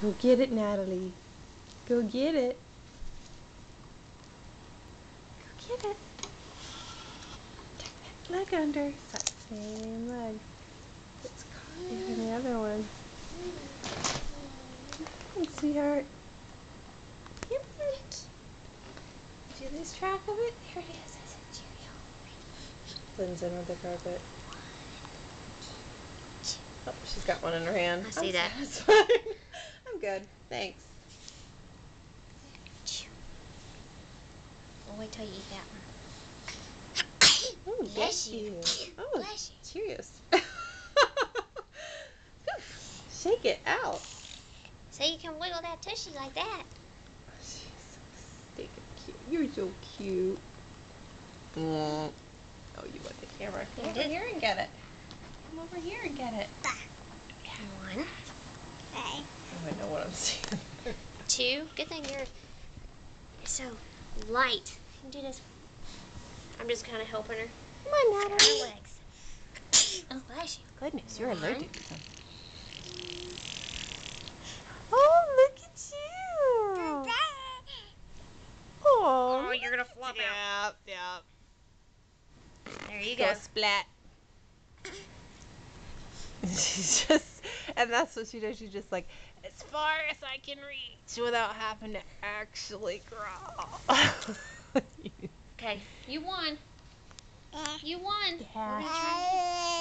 Go get it, Natalie. Go get it. Go get it. Leg under. That same leg. It's caught in the other one. Thanks, sweetheart. Yep. Did you lose track of it? Here it is. I said Cheerio. Lynn's in with the carpet. Oh, she's got one in her hand. I see that. That's fine. I'm good. Thanks. I'll wait till you eat that one. Oh, Bless you. Oh, Bless you. Cheerios. Shake it out. So you can wiggle that tushy like that. She's so stinking cute. You're so cute. Oh, you want the camera? Come over here and get it. Come over here and get it. One. Oh, I know what I'm seeing. Two. Good thing you're so light. You can do this. I'm just kind of helping her. Come on, Her Natalie. legs. Oh, bless you. Goodness, you're One. allergic to them. Oh, look at you. Oh, you're gonna flop out. Yep. There you go. Splat. She's just, and that's what she does. She's just like, as far as I can reach without having to actually crawl. Okay, you won. You won. Yeah. We're gonna try and